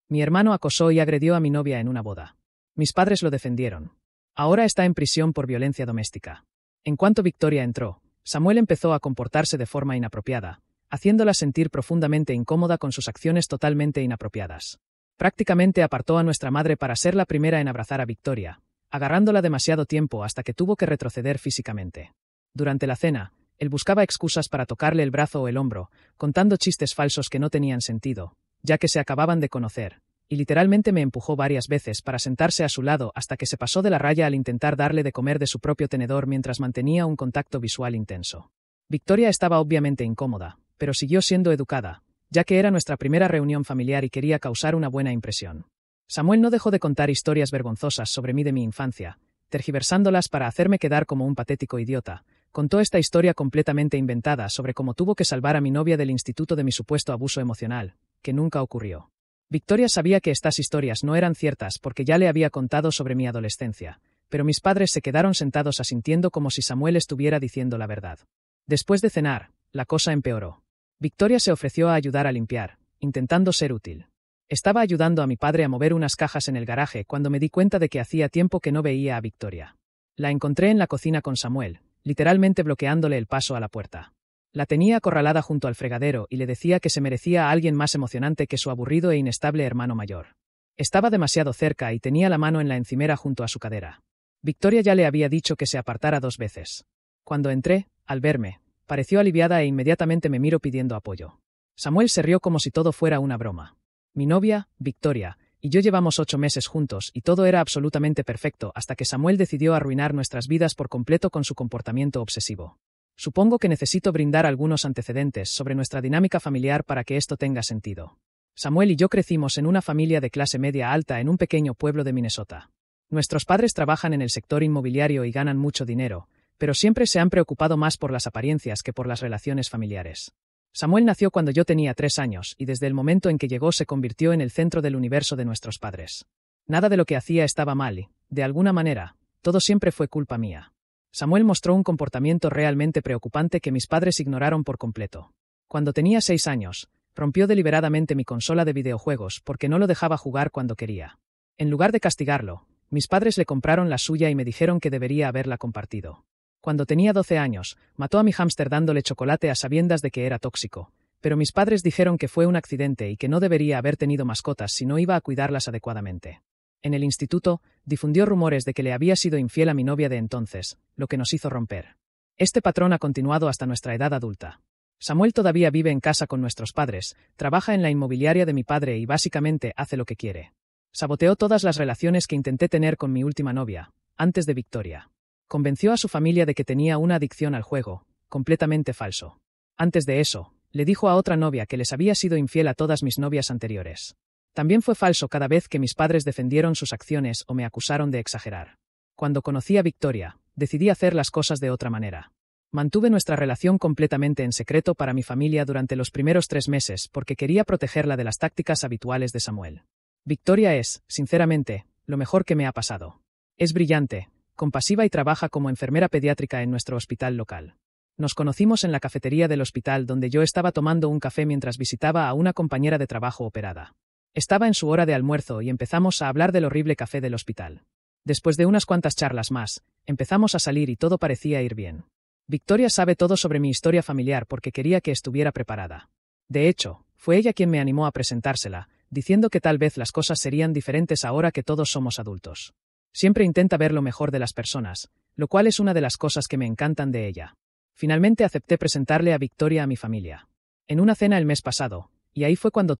Mi hermano acosó y agredió a mi novia en una boda. Mis padres lo defendieron. Ahora está en prisión por violencia doméstica. En cuanto Victoria entró, Samuel empezó a comportarse de forma inapropiada, haciéndola sentir profundamente incómoda con sus acciones totalmente inapropiadas. Prácticamente apartó a nuestra madre para ser la primera en abrazar a Victoria, agarrándola demasiado tiempo hasta que tuvo que retroceder físicamente. Durante la cena, él buscaba excusas para tocarle el brazo o el hombro, contando chistes falsos que no tenían sentido, ya que se acababan de conocer, y literalmente me empujó varias veces para sentarse a su lado hasta que se pasó de la raya al intentar darle de comer de su propio tenedor mientras mantenía un contacto visual intenso. Victoria estaba obviamente incómoda, pero siguió siendo educada, ya que era nuestra primera reunión familiar y quería causar una buena impresión. Samuel no dejó de contar historias vergonzosas sobre mí de mi infancia, tergiversándolas para hacerme quedar como un patético idiota. Contó esta historia completamente inventada sobre cómo tuvo que salvar a mi novia del instituto de mi supuesto abuso emocional, que nunca ocurrió. Victoria sabía que estas historias no eran ciertas porque ya le había contado sobre mi adolescencia, pero mis padres se quedaron sentados asintiendo como si Samuel estuviera diciendo la verdad. Después de cenar, la cosa empeoró. Victoria se ofreció a ayudar a limpiar, intentando ser útil. Estaba ayudando a mi padre a mover unas cajas en el garaje cuando me di cuenta de que hacía tiempo que no veía a Victoria. La encontré en la cocina con Samuel, literalmente bloqueándole el paso a la puerta. La tenía acorralada junto al fregadero y le decía que se merecía a alguien más emocionante que su aburrido e inestable hermano mayor. Estaba demasiado cerca y tenía la mano en la encimera junto a su cadera. Victoria ya le había dicho que se apartara 2 veces. Cuando entré, al verme, pareció aliviada e inmediatamente me miró pidiendo apoyo. Samuel se rió como si todo fuera una broma. Mi novia, Victoria, y yo llevamos 8 meses juntos y todo era absolutamente perfecto hasta que Samuel decidió arruinar nuestras vidas por completo con su comportamiento obsesivo. Supongo que necesito brindar algunos antecedentes sobre nuestra dinámica familiar para que esto tenga sentido. Samuel y yo crecimos en una familia de clase media alta en un pequeño pueblo de Minnesota. Nuestros padres trabajan en el sector inmobiliario y ganan mucho dinero, pero siempre se han preocupado más por las apariencias que por las relaciones familiares. Samuel nació cuando yo tenía 3 años y desde el momento en que llegó se convirtió en el centro del universo de nuestros padres. Nada de lo que hacía estaba mal y, de alguna manera, todo siempre fue culpa mía. Samuel mostró un comportamiento realmente preocupante que mis padres ignoraron por completo. Cuando tenía 6 años, rompió deliberadamente mi consola de videojuegos porque no lo dejaba jugar cuando quería. En lugar de castigarlo, mis padres le compraron la suya y me dijeron que debería haberla compartido. Cuando tenía 12 años, mató a mi hámster dándole chocolate a sabiendas de que era tóxico, pero mis padres dijeron que fue un accidente y que no debería haber tenido mascotas si no iba a cuidarlas adecuadamente. En el instituto, difundió rumores de que le había sido infiel a mi novia de entonces, lo que nos hizo romper. Este patrón ha continuado hasta nuestra edad adulta. Samuel todavía vive en casa con nuestros padres, trabaja en la inmobiliaria de mi padre y básicamente hace lo que quiere. Saboteó todas las relaciones que intenté tener con mi última novia, antes de Victoria. Convenció a su familia de que tenía una adicción al juego, completamente falso. Antes de eso, le dijo a otra novia que les había sido infiel a todas mis novias anteriores. También fue falso cada vez que mis padres defendieron sus acciones o me acusaron de exagerar. Cuando conocí a Victoria, decidí hacer las cosas de otra manera. Mantuve nuestra relación completamente en secreto para mi familia durante los primeros 3 meses porque quería protegerla de las tácticas habituales de Samuel. Victoria es, sinceramente, lo mejor que me ha pasado. Es brillante, compasiva y trabaja como enfermera pediátrica en nuestro hospital local. Nos conocimos en la cafetería del hospital donde yo estaba tomando un café mientras visitaba a una compañera de trabajo operada. Estaba en su hora de almuerzo y empezamos a hablar del horrible café del hospital. Después de unas cuantas charlas más, empezamos a salir y todo parecía ir bien. Victoria sabe todo sobre mi historia familiar porque quería que estuviera preparada. De hecho, fue ella quien me animó a presentársela, diciendo que tal vez las cosas serían diferentes ahora que todos somos adultos. Siempre intenta ver lo mejor de las personas, lo cual es una de las cosas que me encantan de ella. Finalmente acepté presentarle a Victoria a mi familia. En una cena el mes pasado, y ahí fue cuando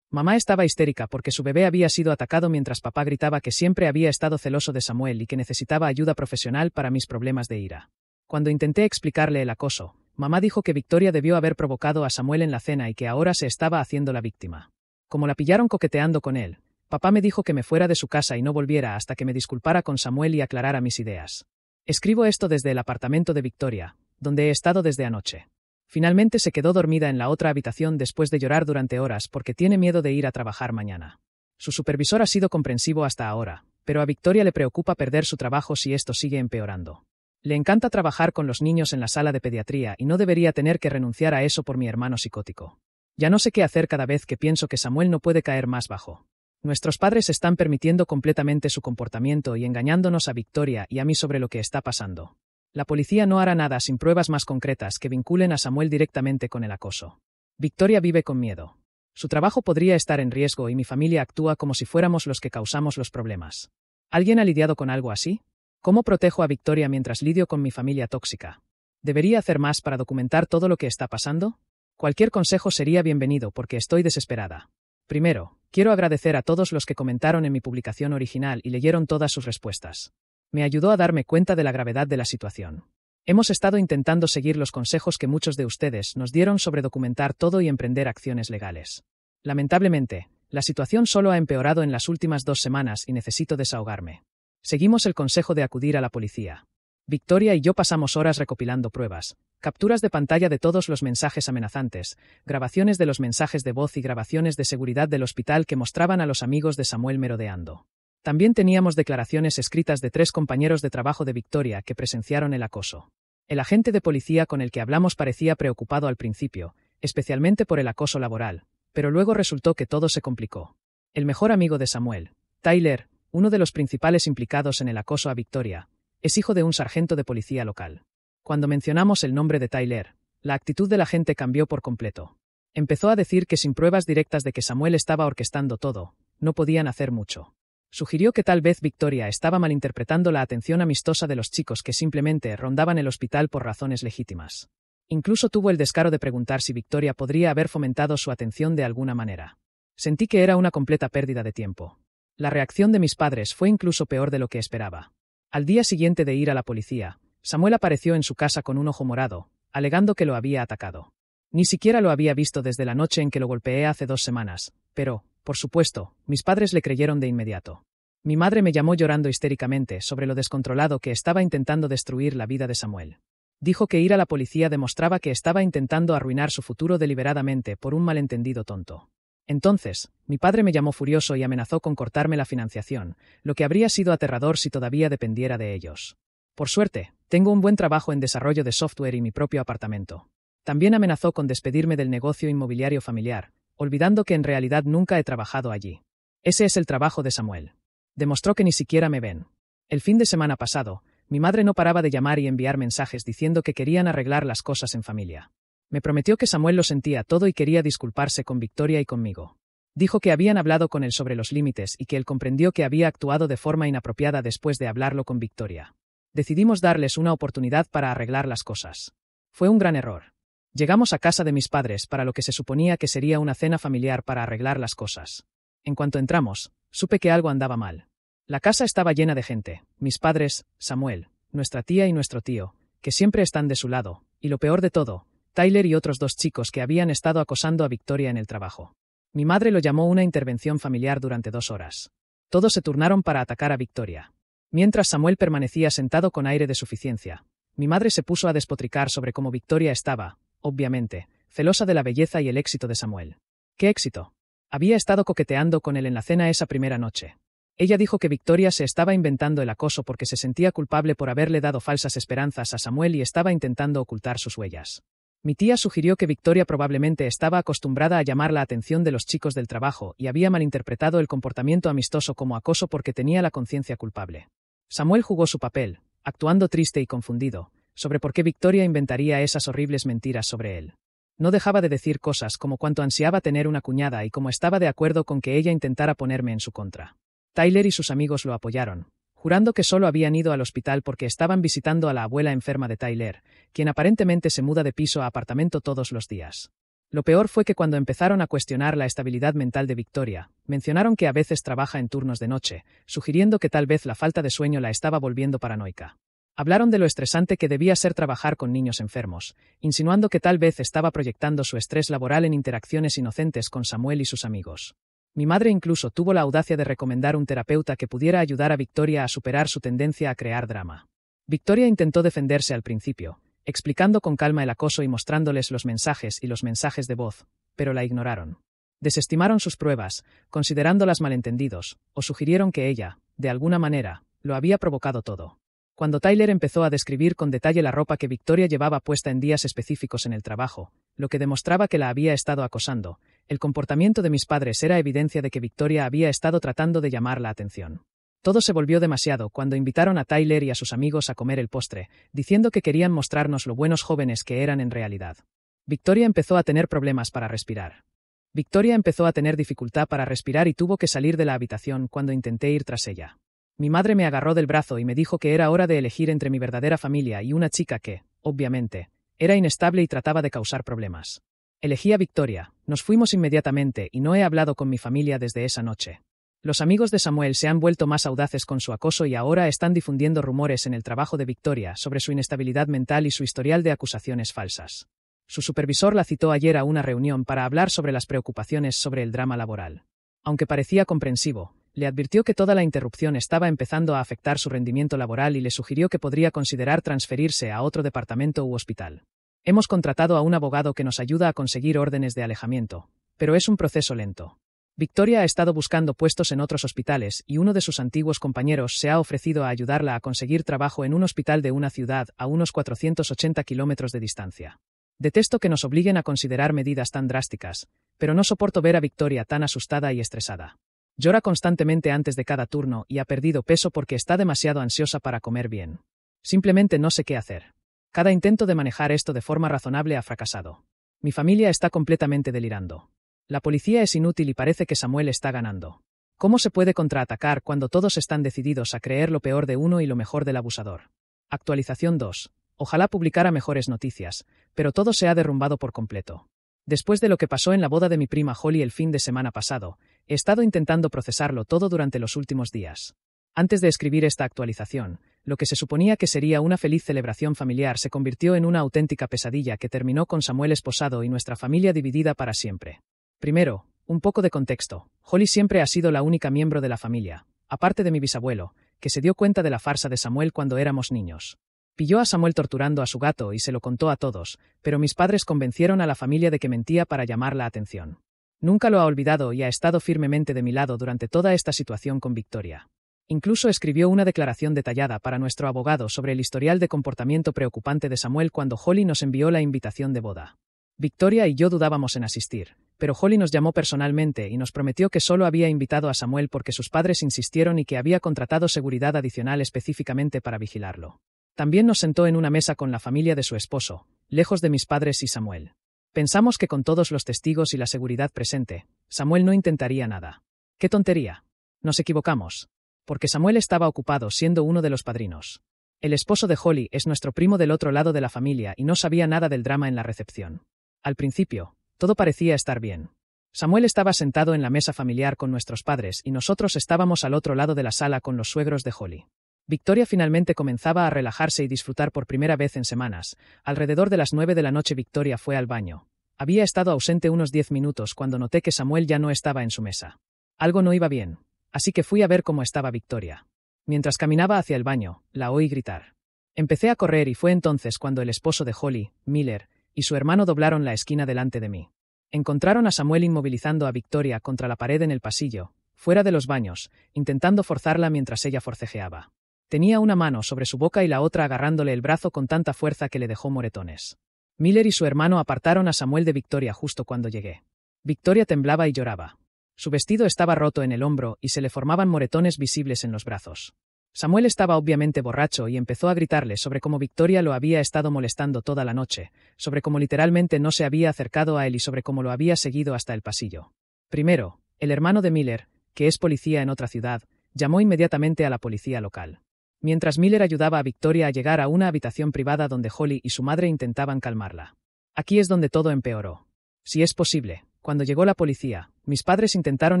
Mamá estaba histérica porque su bebé había sido atacado mientras papá gritaba que siempre había estado celoso de Samuel y que necesitaba ayuda profesional para mis problemas de ira. Cuando intenté explicarle el acoso, mamá dijo que Victoria debió haber provocado a Samuel en la cena y que ahora se estaba haciendo la víctima. Como la pillaron coqueteando con él, papá me dijo que me fuera de su casa y no volviera hasta que me disculpara con Samuel y aclarara mis ideas. Escribo esto desde el apartamento de Victoria, donde he estado desde anoche. Finalmente se quedó dormida en la otra habitación después de llorar durante horas porque tiene miedo de ir a trabajar mañana. Su supervisor ha sido comprensivo hasta ahora, pero a Victoria le preocupa perder su trabajo si esto sigue empeorando. Le encanta trabajar con los niños en la sala de pediatría y no debería tener que renunciar a eso por mi hermano psicótico. Ya no sé qué hacer cada vez que pienso que Samuel no puede caer más bajo. Nuestros padres están permitiendo completamente su comportamiento y engañándonos a Victoria y a mí sobre lo que está pasando. La policía no hará nada sin pruebas más concretas que vinculen a Samuel directamente con el acoso. Victoria vive con miedo. Su trabajo podría estar en riesgo y mi familia actúa como si fuéramos los que causamos los problemas. ¿Alguien ha lidiado con algo así? ¿Cómo protejo a Victoria mientras lidio con mi familia tóxica? ¿Debería hacer más para documentar todo lo que está pasando? Cualquier consejo sería bienvenido porque estoy desesperada. Primero, quiero agradecer a todos los que comentaron en mi publicación original y leyeron todas sus respuestas. Me ayudó a darme cuenta de la gravedad de la situación. Hemos estado intentando seguir los consejos que muchos de ustedes nos dieron sobre documentar todo y emprender acciones legales. Lamentablemente, la situación solo ha empeorado en las últimas 2 semanas y necesito desahogarme. Seguimos el consejo de acudir a la policía. Victoria y yo pasamos horas recopilando pruebas, capturas de pantalla de todos los mensajes amenazantes, grabaciones de los mensajes de voz y grabaciones de seguridad del hospital que mostraban a los amigos de Samuel merodeando. También teníamos declaraciones escritas de 3 compañeros de trabajo de Victoria que presenciaron el acoso. El agente de policía con el que hablamos parecía preocupado al principio, especialmente por el acoso laboral, pero luego resultó que todo se complicó. El mejor amigo de Samuel, Tyler, uno de los principales implicados en el acoso a Victoria, es hijo de un sargento de policía local. Cuando mencionamos el nombre de Tyler, la actitud de la gente cambió por completo. Empezó a decir que sin pruebas directas de que Samuel estaba orquestando todo, no podían hacer mucho. Sugirió que tal vez Victoria estaba malinterpretando la atención amistosa de los chicos que simplemente rondaban el hospital por razones legítimas. Incluso tuvo el descaro de preguntar si Victoria podría haber fomentado su atención de alguna manera. Sentí que era una completa pérdida de tiempo. La reacción de mis padres fue incluso peor de lo que esperaba. Al día siguiente de ir a la policía, Samuel apareció en su casa con un ojo morado, alegando que lo había atacado. Ni siquiera lo había visto desde la noche en que lo golpeé hace 2 semanas, pero, por supuesto, mis padres le creyeron de inmediato. Mi madre me llamó llorando histéricamente sobre lo descontrolado que estaba intentando destruir la vida de Samuel. Dijo que ir a la policía demostraba que estaba intentando arruinar su futuro deliberadamente por un malentendido tonto. Entonces, mi padre me llamó furioso y amenazó con cortarme la financiación, lo que habría sido aterrador si todavía dependiera de ellos. Por suerte, tengo un buen trabajo en desarrollo de software y mi propio apartamento. También amenazó con despedirme del negocio inmobiliario familiar, olvidando que en realidad nunca he trabajado allí. Ese es el trabajo de Samuel. Demostró que ni siquiera me ven. El fin de semana pasado, mi madre no paraba de llamar y enviar mensajes diciendo que querían arreglar las cosas en familia. Me prometió que Samuel lo sentía todo y quería disculparse con Victoria y conmigo. Dijo que habían hablado con él sobre los límites y que él comprendió que había actuado de forma inapropiada después de hablarlo con Victoria. Decidimos darles una oportunidad para arreglar las cosas. Fue un gran error. Llegamos a casa de mis padres para lo que se suponía que sería una cena familiar para arreglar las cosas. En cuanto entramos, supe que algo andaba mal. La casa estaba llena de gente, mis padres, Samuel, nuestra tía y nuestro tío, que siempre están de su lado, y lo peor de todo, Tyler y otros 2 chicos que habían estado acosando a Victoria en el trabajo. Mi madre lo llamó una intervención familiar durante 2 horas. Todos se turnaron para atacar a Victoria. Mientras Samuel permanecía sentado con aire de suficiencia, mi madre se puso a despotricar sobre cómo Victoria estaba, obviamente, celosa de la belleza y el éxito de Samuel. ¿Qué éxito? Había estado coqueteando con él en la cena esa primera noche. Ella dijo que Victoria se estaba inventando el acoso porque se sentía culpable por haberle dado falsas esperanzas a Samuel y estaba intentando ocultar sus huellas. Mi tía sugirió que Victoria probablemente estaba acostumbrada a llamar la atención de los chicos del trabajo y había malinterpretado el comportamiento amistoso como acoso porque tenía la conciencia culpable. Samuel jugó su papel, actuando triste y confundido, sobre por qué Victoria inventaría esas horribles mentiras sobre él. No dejaba de decir cosas como cuánto ansiaba tener una cuñada y cómo estaba de acuerdo con que ella intentara ponerme en su contra. Tyler y sus amigos lo apoyaron, jurando que solo habían ido al hospital porque estaban visitando a la abuela enferma de Tyler, quien aparentemente se muda de piso a apartamento todos los días. Lo peor fue que cuando empezaron a cuestionar la estabilidad mental de Victoria, mencionaron que a veces trabaja en turnos de noche, sugiriendo que tal vez la falta de sueño la estaba volviendo paranoica. Hablaron de lo estresante que debía ser trabajar con niños enfermos, insinuando que tal vez estaba proyectando su estrés laboral en interacciones inocentes con Samuel y sus amigos. Mi madre incluso tuvo la audacia de recomendar un terapeuta que pudiera ayudar a Victoria a superar su tendencia a crear drama. Victoria intentó defenderse al principio, explicando con calma el acoso y mostrándoles los mensajes y los mensajes de voz, pero la ignoraron. Desestimaron sus pruebas, considerándolas malentendidos, o sugirieron que ella, de alguna manera, lo había provocado todo. Cuando Tyler empezó a describir con detalle la ropa que Victoria llevaba puesta en días específicos en el trabajo, lo que demostraba que la había estado acosando, el comportamiento de mis padres era evidencia de que Victoria había estado tratando de llamar la atención. Todo se volvió demasiado cuando invitaron a Tyler y a sus amigos a comer el postre, diciendo que querían mostrarnos lo buenos jóvenes que eran en realidad. Victoria empezó a tener problemas para respirar. Victoria empezó a tener dificultad para respirar y tuvo que salir de la habitación cuando intenté ir tras ella. Mi madre me agarró del brazo y me dijo que era hora de elegir entre mi verdadera familia y una chica que, obviamente, era inestable y trataba de causar problemas. Elegí a Victoria, nos fuimos inmediatamente y no he hablado con mi familia desde esa noche. Los amigos de Samuel se han vuelto más audaces con su acoso y ahora están difundiendo rumores en el trabajo de Victoria sobre su inestabilidad mental y su historial de acusaciones falsas. Su supervisor la citó ayer a una reunión para hablar sobre las preocupaciones sobre el drama laboral. Aunque parecía comprensivo, le advirtió que toda la interrupción estaba empezando a afectar su rendimiento laboral y le sugirió que podría considerar transferirse a otro departamento u hospital. Hemos contratado a un abogado que nos ayuda a conseguir órdenes de alejamiento, pero es un proceso lento. Victoria ha estado buscando puestos en otros hospitales y uno de sus antiguos compañeros se ha ofrecido a ayudarla a conseguir trabajo en un hospital de una ciudad a unos 480 kilómetros de distancia. Detesto que nos obliguen a considerar medidas tan drásticas, pero no soporto ver a Victoria tan asustada y estresada. Llora constantemente antes de cada turno y ha perdido peso porque está demasiado ansiosa para comer bien. Simplemente no sé qué hacer. Cada intento de manejar esto de forma razonable ha fracasado. Mi familia está completamente delirando. La policía es inútil y parece que Samuel está ganando. ¿Cómo se puede contraatacar cuando todos están decididos a creer lo peor de uno y lo mejor del abusador? Actualización 2. Ojalá publicara mejores noticias, pero todo se ha derrumbado por completo. Después de lo que pasó en la boda de mi prima Holly el fin de semana pasado, he estado intentando procesarlo todo durante los últimos días. Antes de escribir esta actualización, lo que se suponía que sería una feliz celebración familiar se convirtió en una auténtica pesadilla que terminó con Samuel esposado y nuestra familia dividida para siempre. Primero, un poco de contexto. Holly siempre ha sido la única miembro de la familia, aparte de mi bisabuelo, que se dio cuenta de la farsa de Samuel cuando éramos niños. Pilló a Samuel torturando a su gato y se lo contó a todos, pero mis padres convencieron a la familia de que mentía para llamar la atención. Nunca lo ha olvidado y ha estado firmemente de mi lado durante toda esta situación con Victoria. Incluso escribió una declaración detallada para nuestro abogado sobre el historial de comportamiento preocupante de Samuel cuando Holly nos envió la invitación de boda. Victoria y yo dudábamos en asistir, pero Holly nos llamó personalmente y nos prometió que solo había invitado a Samuel porque sus padres insistieron y que había contratado seguridad adicional específicamente para vigilarlo. También nos sentó en una mesa con la familia de su esposo, lejos de mis padres y Samuel. Pensamos que con todos los testigos y la seguridad presente, Samuel no intentaría nada. ¡Qué tontería! Nos equivocamos. Porque Samuel estaba ocupado siendo uno de los padrinos. El esposo de Holly es nuestro primo del otro lado de la familia y no sabía nada del drama en la recepción. Al principio, todo parecía estar bien. Samuel estaba sentado en la mesa familiar con nuestros padres y nosotros estábamos al otro lado de la sala con los suegros de Holly. Victoria finalmente comenzaba a relajarse y disfrutar por primera vez en semanas. Alrededor de las 9 de la noche Victoria fue al baño. Había estado ausente unos 10 minutos cuando noté que Samuel ya no estaba en su mesa. Algo no iba bien, así que fui a ver cómo estaba Victoria. Mientras caminaba hacia el baño, la oí gritar. Empecé a correr y fue entonces cuando el esposo de Holly, Miller, y su hermano doblaron la esquina delante de mí. Encontraron a Samuel inmovilizando a Victoria contra la pared en el pasillo, fuera de los baños, intentando forzarla mientras ella forcejeaba. Tenía una mano sobre su boca y la otra agarrándole el brazo con tanta fuerza que le dejó moretones. Miller y su hermano apartaron a Samuel de Victoria justo cuando llegué. Victoria temblaba y lloraba. Su vestido estaba roto en el hombro y se le formaban moretones visibles en los brazos. Samuel estaba obviamente borracho y empezó a gritarle sobre cómo Victoria lo había estado molestando toda la noche, sobre cómo literalmente no se había acercado a él y sobre cómo lo había seguido hasta el pasillo. Primero, el hermano de Miller, que es policía en otra ciudad, llamó inmediatamente a la policía local. Mientras Miller ayudaba a Victoria a llegar a una habitación privada donde Holly y su madre intentaban calmarla. Aquí es donde todo empeoró. Si es posible. Cuando llegó la policía, mis padres intentaron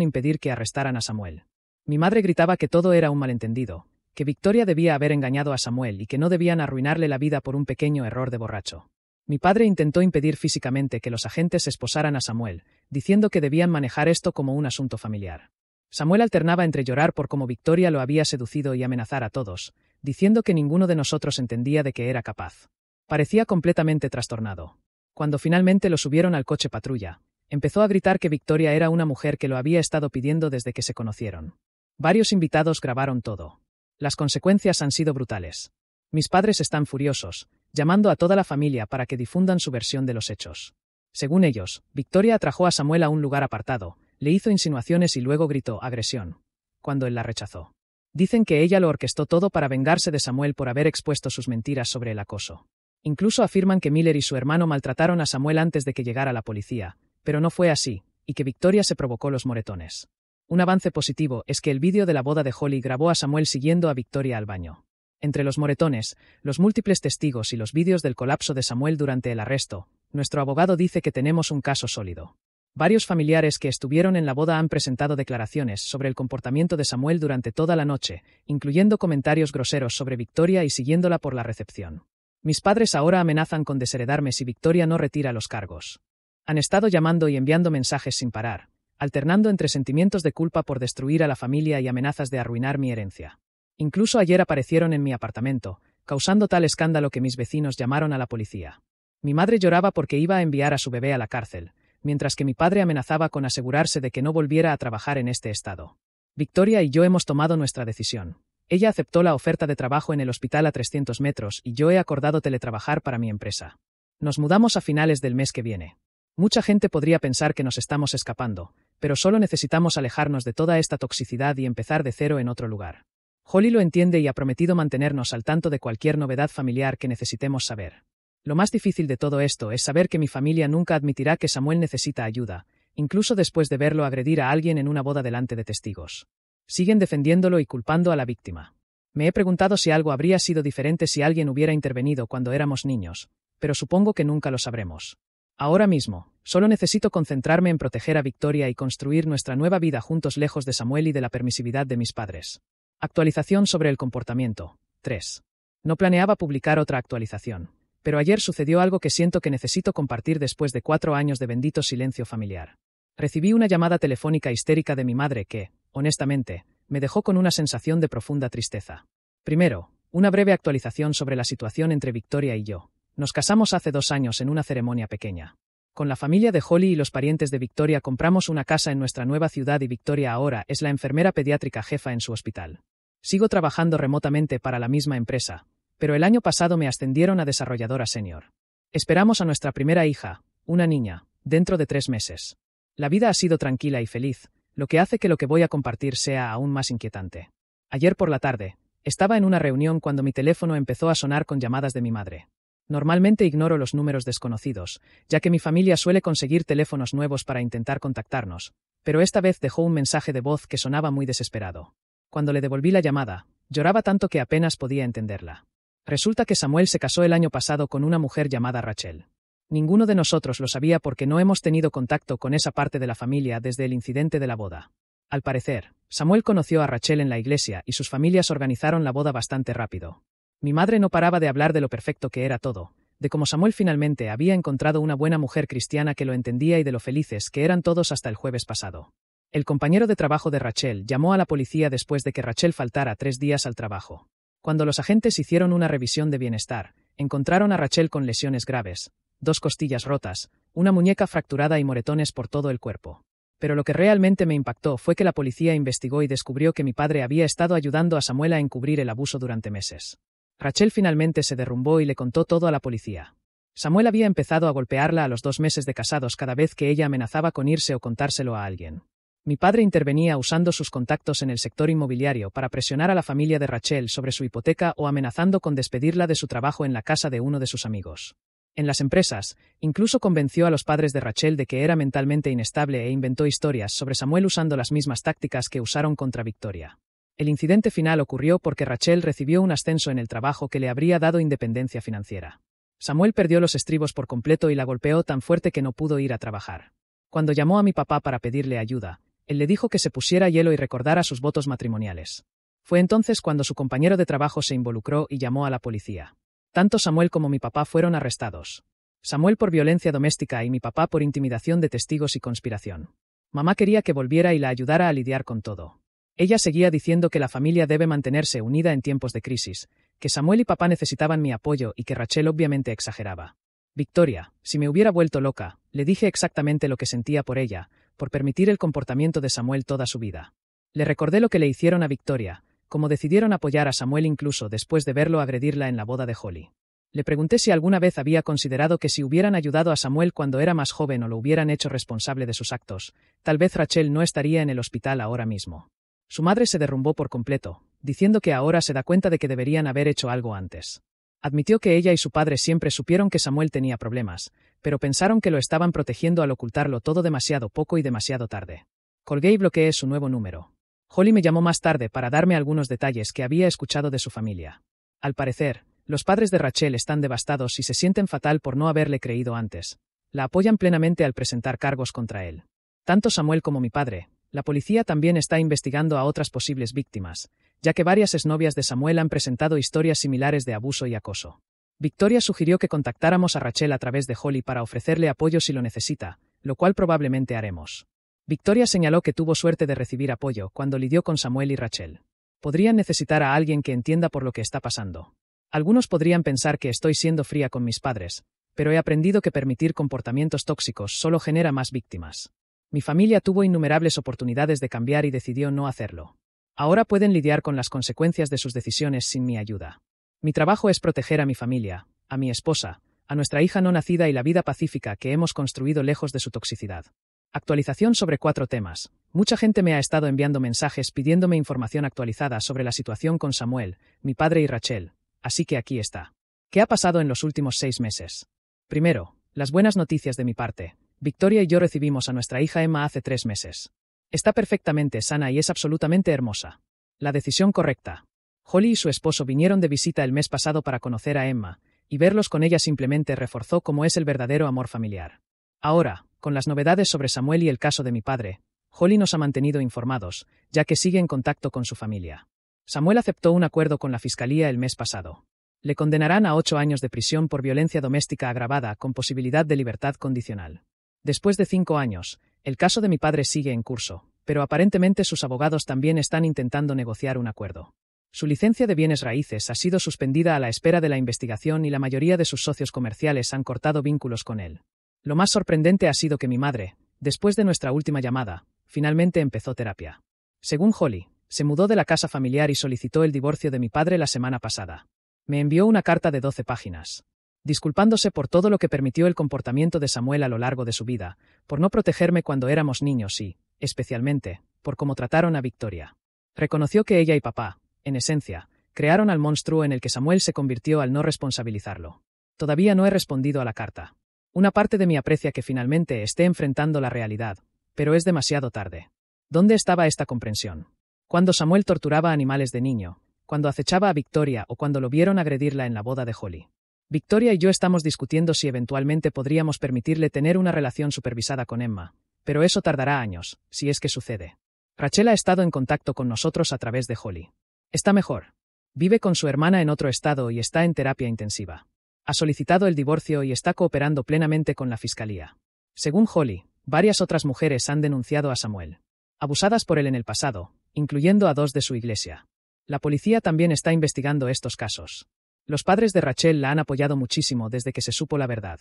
impedir que arrestaran a Samuel. Mi madre gritaba que todo era un malentendido, que Victoria debía haber engañado a Samuel y que no debían arruinarle la vida por un pequeño error de borracho. Mi padre intentó impedir físicamente que los agentes esposaran a Samuel, diciendo que debían manejar esto como un asunto familiar. Samuel alternaba entre llorar por cómo Victoria lo había seducido y amenazar a todos, diciendo que ninguno de nosotros entendía de qué era capaz. Parecía completamente trastornado. Cuando finalmente lo subieron al coche patrulla, empezó a gritar que Victoria era una mujer que lo había estado pidiendo desde que se conocieron. Varios invitados grabaron todo. Las consecuencias han sido brutales. Mis padres están furiosos, llamando a toda la familia para que difundan su versión de los hechos. Según ellos, Victoria atrajo a Samuel a un lugar apartado, le hizo insinuaciones y luego gritó agresión, cuando él la rechazó. Dicen que ella lo orquestó todo para vengarse de Samuel por haber expuesto sus mentiras sobre el acoso. Incluso afirman que Miller y su hermano maltrataron a Samuel antes de que llegara la policía, pero no fue así, y que Victoria se provocó los moretones. Un avance positivo es que el vídeo de la boda de Holly grabó a Samuel siguiendo a Victoria al baño. Entre los moretones, los múltiples testigos y los vídeos del colapso de Samuel durante el arresto, nuestro abogado dice que tenemos un caso sólido. Varios familiares que estuvieron en la boda han presentado declaraciones sobre el comportamiento de Samuel durante toda la noche, incluyendo comentarios groseros sobre Victoria y siguiéndola por la recepción. Mis padres ahora amenazan con desheredarme si Victoria no retira los cargos. Han estado llamando y enviando mensajes sin parar, alternando entre sentimientos de culpa por destruir a la familia y amenazas de arruinar mi herencia. Incluso ayer aparecieron en mi apartamento, causando tal escándalo que mis vecinos llamaron a la policía. Mi madre lloraba porque iba a enviar a su bebé a la cárcel, mientras que mi padre amenazaba con asegurarse de que no volviera a trabajar en este estado. Victoria y yo hemos tomado nuestra decisión. Ella aceptó la oferta de trabajo en el hospital a 300 metros y yo he acordado teletrabajar para mi empresa. Nos mudamos a finales del mes que viene. Mucha gente podría pensar que nos estamos escapando, pero solo necesitamos alejarnos de toda esta toxicidad y empezar de cero en otro lugar. Holly lo entiende y ha prometido mantenernos al tanto de cualquier novedad familiar que necesitemos saber. Lo más difícil de todo esto es saber que mi familia nunca admitirá que Samuel necesita ayuda, incluso después de verlo agredir a alguien en una boda delante de testigos. Siguen defendiéndolo y culpando a la víctima. Me he preguntado si algo habría sido diferente si alguien hubiera intervenido cuando éramos niños, pero supongo que nunca lo sabremos. Ahora mismo, solo necesito concentrarme en proteger a Victoria y construir nuestra nueva vida juntos lejos de Samuel y de la permisividad de mis padres. Actualización sobre el comportamiento. 3. No planeaba publicar otra actualización, pero ayer sucedió algo que siento que necesito compartir después de 4 años de bendito silencio familiar. Recibí una llamada telefónica histérica de mi madre que, honestamente, me dejó con una sensación de profunda tristeza. Primero, una breve actualización sobre la situación entre Victoria y yo. Nos casamos hace 2 años en una ceremonia pequeña. Con la familia de Holly y los parientes de Victoria compramos una casa en nuestra nueva ciudad y Victoria ahora es la enfermera pediátrica jefa en su hospital. Sigo trabajando remotamente para la misma empresa, pero el año pasado me ascendieron a desarrolladora senior. Esperamos a nuestra primera hija, una niña, dentro de 3 meses. La vida ha sido tranquila y feliz, lo que hace que lo que voy a compartir sea aún más inquietante. Ayer por la tarde, estaba en una reunión cuando mi teléfono empezó a sonar con llamadas de mi madre. Normalmente ignoro los números desconocidos, ya que mi familia suele conseguir teléfonos nuevos para intentar contactarnos, pero esta vez dejó un mensaje de voz que sonaba muy desesperado. Cuando le devolví la llamada, lloraba tanto que apenas podía entenderla. Resulta que Samuel se casó el año pasado con una mujer llamada Rachel. Ninguno de nosotros lo sabía porque no hemos tenido contacto con esa parte de la familia desde el incidente de la boda. Al parecer, Samuel conoció a Rachel en la iglesia y sus familias organizaron la boda bastante rápido. Mi madre no paraba de hablar de lo perfecto que era todo, de cómo Samuel finalmente había encontrado una buena mujer cristiana que lo entendía y de lo felices que eran todos hasta el jueves pasado. El compañero de trabajo de Rachel llamó a la policía después de que Rachel faltara 3 días al trabajo. Cuando los agentes hicieron una revisión de bienestar, encontraron a Rachel con lesiones graves, 2 costillas rotas, una muñeca fracturada y moretones por todo el cuerpo. Pero lo que realmente me impactó fue que la policía investigó y descubrió que mi padre había estado ayudando a Samuel a encubrir el abuso durante meses. Rachel finalmente se derrumbó y le contó todo a la policía. Samuel había empezado a golpearla a los 2 meses de casados cada vez que ella amenazaba con irse o contárselo a alguien. Mi padre intervenía usando sus contactos en el sector inmobiliario para presionar a la familia de Rachel sobre su hipoteca o amenazando con despedirla de su trabajo en la casa de uno de sus amigos. En las empresas, incluso convenció a los padres de Rachel de que era mentalmente inestable e inventó historias sobre Samuel usando las mismas tácticas que usaron contra Victoria. El incidente final ocurrió porque Rachel recibió un ascenso en el trabajo que le habría dado independencia financiera. Samuel perdió los estribos por completo y la golpeó tan fuerte que no pudo ir a trabajar. Cuando llamó a mi papá para pedirle ayuda, él le dijo que se pusiera hielo y recordara sus votos matrimoniales. Fue entonces cuando su compañero de trabajo se involucró y llamó a la policía. Tanto Samuel como mi papá fueron arrestados. Samuel por violencia doméstica y mi papá por intimidación de testigos y conspiración. Mamá quería que volviera y la ayudara a lidiar con todo. Ella seguía diciendo que la familia debe mantenerse unida en tiempos de crisis, que Samuel y papá necesitaban mi apoyo y que Rachel obviamente exageraba. Victoria, si me hubiera vuelto loca, le dije exactamente lo que sentía por ella, por permitir el comportamiento de Samuel toda su vida. Le recordé lo que le hicieron a Victoria, cómo decidieron apoyar a Samuel incluso después de verlo agredirla en la boda de Holly. Le pregunté si alguna vez había considerado que si hubieran ayudado a Samuel cuando era más joven o lo hubieran hecho responsable de sus actos, tal vez Rachel no estaría en el hospital ahora mismo. Su madre se derrumbó por completo, diciendo que ahora se da cuenta de que deberían haber hecho algo antes. Admitió que ella y su padre siempre supieron que Samuel tenía problemas, pero pensaron que lo estaban protegiendo al ocultarlo todo demasiado poco y demasiado tarde. Colgué y bloqueé su nuevo número. Holly me llamó más tarde para darme algunos detalles que había escuchado de su familia. Al parecer, los padres de Rachel están devastados y se sienten fatal por no haberle creído antes. La apoyan plenamente al presentar cargos contra él. Tanto Samuel como mi padre. La policía también está investigando a otras posibles víctimas, ya que varias exnovias de Samuel han presentado historias similares de abuso y acoso. Victoria sugirió que contactáramos a Rachel a través de Holly para ofrecerle apoyo si lo necesita, lo cual probablemente haremos. Victoria señaló que tuvo suerte de recibir apoyo cuando lidió con Samuel y Rachel. Podrían necesitar a alguien que entienda por lo que está pasando. Algunos podrían pensar que estoy siendo fría con mis padres, pero he aprendido que permitir comportamientos tóxicos solo genera más víctimas. Mi familia tuvo innumerables oportunidades de cambiar y decidió no hacerlo. Ahora pueden lidiar con las consecuencias de sus decisiones sin mi ayuda. Mi trabajo es proteger a mi familia, a mi esposa, a nuestra hija no nacida y la vida pacífica que hemos construido lejos de su toxicidad. Actualización sobre 4 temas. Mucha gente me ha estado enviando mensajes pidiéndome información actualizada sobre la situación con Samuel, mi padre y Rachel, así que aquí está. ¿Qué ha pasado en los últimos 6 meses? Primero, las buenas noticias de mi parte. Victoria y yo recibimos a nuestra hija Emma hace 3 meses. Está perfectamente sana y es absolutamente hermosa. La decisión correcta. Holly y su esposo vinieron de visita el mes pasado para conocer a Emma, y verlos con ella simplemente reforzó cómo es el verdadero amor familiar. Ahora, con las novedades sobre Samuel y el caso de mi padre, Holly nos ha mantenido informados, ya que sigue en contacto con su familia. Samuel aceptó un acuerdo con la fiscalía el mes pasado. Le condenarán a 8 años de prisión por violencia doméstica agravada con posibilidad de libertad condicional. Después de 5 años, el caso de mi padre sigue en curso, pero aparentemente sus abogados también están intentando negociar un acuerdo. Su licencia de bienes raíces ha sido suspendida a la espera de la investigación y la mayoría de sus socios comerciales han cortado vínculos con él. Lo más sorprendente ha sido que mi madre, después de nuestra última llamada, finalmente empezó terapia. Según Holly, se mudó de la casa familiar y solicitó el divorcio de mi padre la semana pasada. Me envió una carta de 12 páginas. Disculpándose por todo lo que permitió el comportamiento de Samuel a lo largo de su vida, por no protegerme cuando éramos niños y, especialmente, por cómo trataron a Victoria. Reconoció que ella y papá, en esencia, crearon al monstruo en el que Samuel se convirtió al no responsabilizarlo. Todavía no he respondido a la carta. Una parte de mí aprecia que finalmente esté enfrentando la realidad, pero es demasiado tarde. ¿Dónde estaba esta comprensión? Cuando Samuel torturaba animales de niño, cuando acechaba a Victoria o cuando lo vieron agredirla en la boda de Holly. Victoria y yo estamos discutiendo si eventualmente podríamos permitirle tener una relación supervisada con Emma, pero eso tardará años, si es que sucede. Rachel ha estado en contacto con nosotros a través de Holly. Está mejor. Vive con su hermana en otro estado y está en terapia intensiva. Ha solicitado el divorcio y está cooperando plenamente con la fiscalía. Según Holly, varias otras mujeres han denunciado a Samuel. Abusadas por él en el pasado, incluyendo a 2 de su iglesia. La policía también está investigando estos casos. Los padres de Rachel la han apoyado muchísimo desde que se supo la verdad.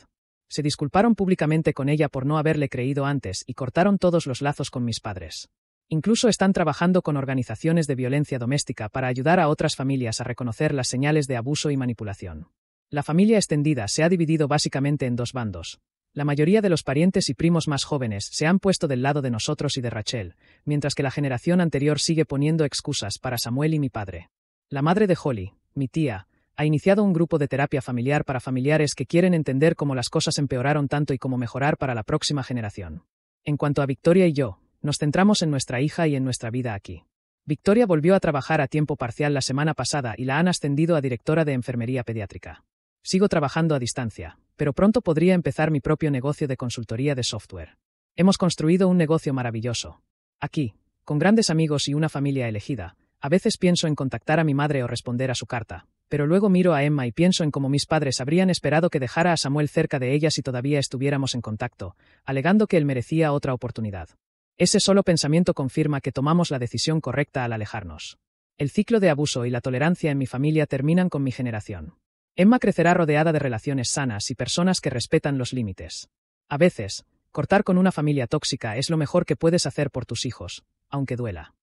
Se disculparon públicamente con ella por no haberle creído antes y cortaron todos los lazos con mis padres. Incluso están trabajando con organizaciones de violencia doméstica para ayudar a otras familias a reconocer las señales de abuso y manipulación. La familia extendida se ha dividido básicamente en 2 bandos. La mayoría de los parientes y primos más jóvenes se han puesto del lado de nosotros y de Rachel, mientras que la generación anterior sigue poniendo excusas para Samuel y mi padre. La madre de Holly, mi tía, ha iniciado un grupo de terapia familiar para familiares que quieren entender cómo las cosas empeoraron tanto y cómo mejorar para la próxima generación. En cuanto a Victoria y yo, nos centramos en nuestra hija y en nuestra vida aquí. Victoria volvió a trabajar a tiempo parcial la semana pasada y la han ascendido a directora de enfermería pediátrica. Sigo trabajando a distancia, pero pronto podría empezar mi propio negocio de consultoría de software. Hemos construido un negocio maravilloso. Aquí, con grandes amigos y una familia elegida, a veces pienso en contactar a mi madre o responder a su carta, pero luego miro a Emma y pienso en cómo mis padres habrían esperado que dejara a Samuel cerca de ella si todavía estuviéramos en contacto, alegando que él merecía otra oportunidad. Ese solo pensamiento confirma que tomamos la decisión correcta al alejarnos. El ciclo de abuso y la tolerancia en mi familia terminan con mi generación. Emma crecerá rodeada de relaciones sanas y personas que respetan los límites. A veces, cortar con una familia tóxica es lo mejor que puedes hacer por tus hijos, aunque duela.